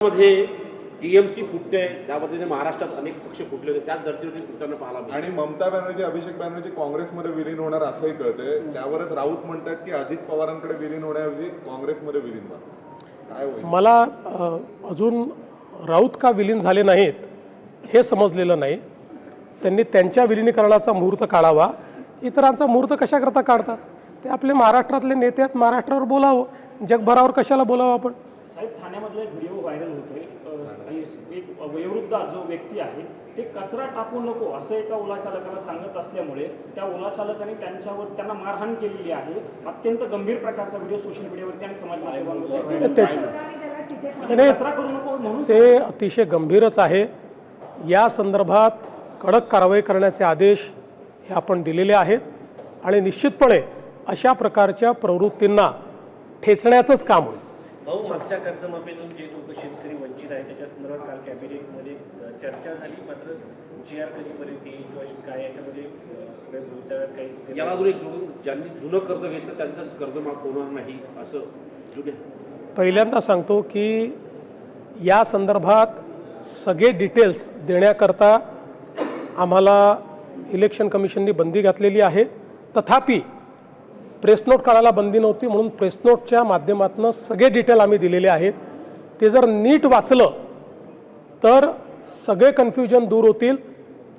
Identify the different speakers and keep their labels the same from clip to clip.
Speaker 1: मध्ये टीएमसी फुटते, त्या पद्धतीने महाराष्ट्रात अनेक पक्ष फुटले होते, त्याच धर्तीवरती फुटताना पाहायला मिळालं.
Speaker 2: आणि ममता बॅनर्जी अभिषेक बॅनर्जी काँग्रेसमध्ये विलीन होणार असंही कळतंय. त्यावरच राऊत म्हणतात की अजित पवारांकडे विलीन होण्याऐवजी काँग्रेसमध्ये विलीन व्हा. काय होईल?
Speaker 3: मला अजून राऊत का विलीन झाले नाहीत हे समजलेलं नाही. त्यांनी त्यांच्या विलीनीकरणाचा मुहूर्त काढावा. इतरांचा मुहूर्त कशाकरता काढतात? ते आपले महाराष्ट्रातले नेते आहेत, महाराष्ट्रावर बोलावं, जगभरावर कशाला बोलावं आपण?
Speaker 4: साहेब, ठाण्यामधला एक व्हिडिओ व्हायरल होतोय. एक वयोवृद्ध जो व्यक्ती आहे ते कचरा टाकू नको असं एका ओला चालकाला सांगत असल्यामुळे त्या ओला चालकाने त्यांना मारहाण केलेली आहे. अत्यंत गंभीर प्रकारचा व्हिडिओ सोशल मीडियावरती आणि समाज माध्यमांवरती कचरा करू नको म्हणून
Speaker 3: ते अतिशय गंभीरच आहे. या संदर्भात कडक कारवाई करण्याचे आदेश हे आपण दिलेले आहेत आणि निश्चितपणे अशा प्रकारच्या प्रवृत्तींना ठेचण्याचंच काम होईल.
Speaker 5: भाऊ, मागच्या कर्जमाफीतून जे लोक शेतकरी वंचित आहे त्याच्या संदर्भात काल कॅबिनेटमध्ये चर्चा झाली, मात्र जी आर कधीपर्यंत येईल किंवा काय याच्यामध्ये काही
Speaker 1: याला अजून एक ज्यांनी जुनं कर्ज घेतलं त्यांचं कर्ज माफ होणार नाही असं जुने.
Speaker 3: पहिल्यांदा सांगतो की या संदर्भात सगळे डिटेल्स देण्याकरता आम्हाला इलेक्शन कमिशननी बंदी घातलेली आहे. तथापि प्रेस नोट काढायला बंदी नव्हती म्हणून प्रेस नोटच्या माध्यमातून सगळे डिटेल आम्ही दिलेले आहेत. ते जर नीट वाचलं तर सगळे कन्फ्युजन दूर होतील.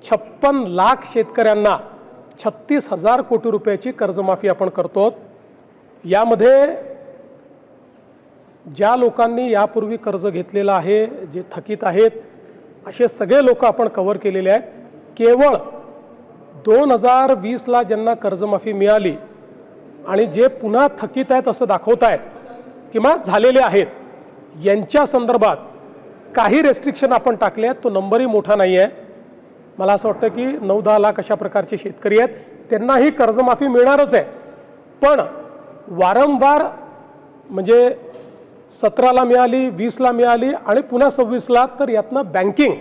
Speaker 3: 56 लाख शेतकऱ्यांना 36,000 कोटी रुपयाची कर्जमाफी आपण करतो. यामध्ये ज्या लोकांनी यापूर्वी कर्ज घेतलेलं आहे, जे थकीत आहेत, असे सगळे लोक आपण कव्हर केलेले आहेत. केवळ 2020ला ज्यांना कर्जमाफी मिळाली आणि जे पुन्हा थकीत आहेत असं दाखवत आहेत किंवा झालेले आहेत, यांच्या संदर्भात काही रेस्ट्रिक्शन आपण टाकले आहेत. तो नंबरही मोठा नाही आहे. मला असं वाटतं की 9-10 लाख अशा प्रकारचे शेतकरी आहेत, त्यांनाही कर्जमाफी मिळणारच आहे. पण वारंवार म्हणजे 17ला मिळाली, 20ला मिळाली आणि पुन्हा 26ला, तर यातनं बँकिंग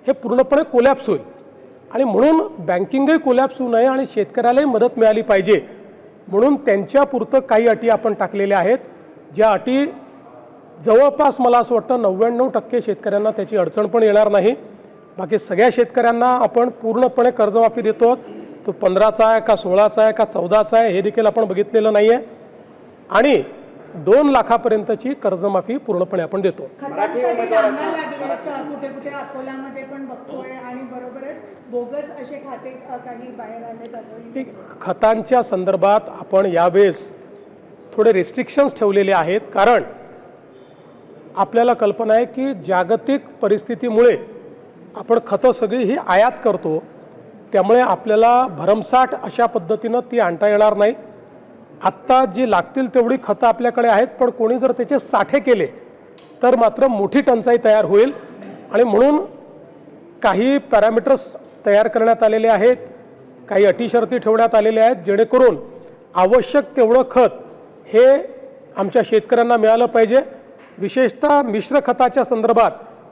Speaker 3: हे पूर्णपणे कोलॅप्स होईल. आणि म्हणून बँकिंगही कोलॅप्स होऊ नये आणि शेतकऱ्यालाही मदत मिळाली पाहिजे म्हणून त्यांच्यापुरतं काही अटी आपण टाकलेल्या आहेत. ज्या अटी जवळपास मला असं वाटतं 99% शेतकऱ्यांना त्याची अडचण पण येणार नाही. बाकी सगळ्या शेतकऱ्यांना आपण पूर्णपणे कर्जमाफी देतो. तो 15चा आहे का 16चा आहे का 14चा आहे हे देखील आपण बघितलेलं नाही आहे. आणि 2 लाखापर्यंतची कर्जमाफी पूर्णपणे आपण देतो.
Speaker 6: कुठे कुठे अकोल्यामध्ये पण बघतोय आणि बरोबरच बोगस असे खाते काही बाहेर आले.
Speaker 3: खतांच्या संदर्भात आपण यावेळेस थोडे रेस्ट्रिक्शन्स ठेवलेले आहेत. कारण आपल्याला कल्पना आहे की जागतिक परिस्थितीमुळे आपण खतं सगळी ही आयात करतो, त्यामुळे आपल्याला भरमसाठ अशा पद्धतीनं ती आणता येणार नाही. आत्ता जी लागतील तेवढी खतं आपल्याकडे आहेत, पण कोणी जर त्याचे साठे केले तर मात्र मोठी टंचाई तयार होईल. आणि म्हणून काही पॅरामीटर्स तयार करण्यात आलेले आहेत, काही अटी शर्ती ठेवण्यात आलेल्या आहेत, जेणेकरून आवश्यक तेवढं खत हे आमच्या शेतकऱ्यांना मिळालं पाहिजे. विशेषतः मिश्र खताच्या संदर्भात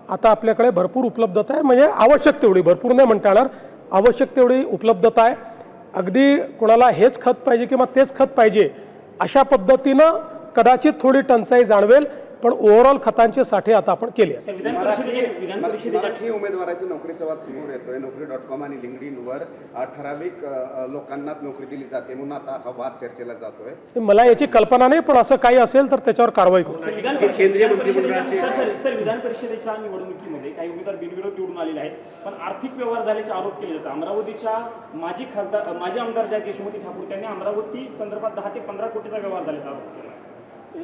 Speaker 3: आता आपल्याकडे भरपूर उपलब्धता आहे. म्हणजे आवश्यक तेवढी, भरपूर नाही म्हणता येणार, आवश्यक तेवढी उपलब्धता आहे. अगदी कोणाला हेच खत पाहिजे किंवा तेच खत पाहिजे अशा पद्धतीनं कदाचित थोडी टंचाई जाणवेल, पण ओव्हरऑल खतांचे साठे आता आपण केले.
Speaker 7: मराठी उमेदवाराची नोकरीचा वाद समोर येतोय. Naukri.com आणि लिंक्डइनवर ठराविक लोकांनाच नोकरी दिली जाते म्हणून आता हा वाद चर्चेला जातोय.
Speaker 3: मला याची कल्पना नाही, पण असं काही असेल तर त्याच्यावर कारवाई करू.
Speaker 1: केंद्रीय मंत्रिमंडळाचे
Speaker 4: सर, विधान परिषदेच्या निवडणुकीमध्ये काही उमेदवार बिनविरोध निवडून आलेले आहेत, पण आर्थिक व्यवहार झाल्याचे आरोप केले जातात. अमरावतीच्या माजी आमदार ज्या यशोमती ठाकूर त्यांनी अमरावती संदर्भात 10 ते 15 कोटीचा व्यवहार झाल्याचा आरोप केला.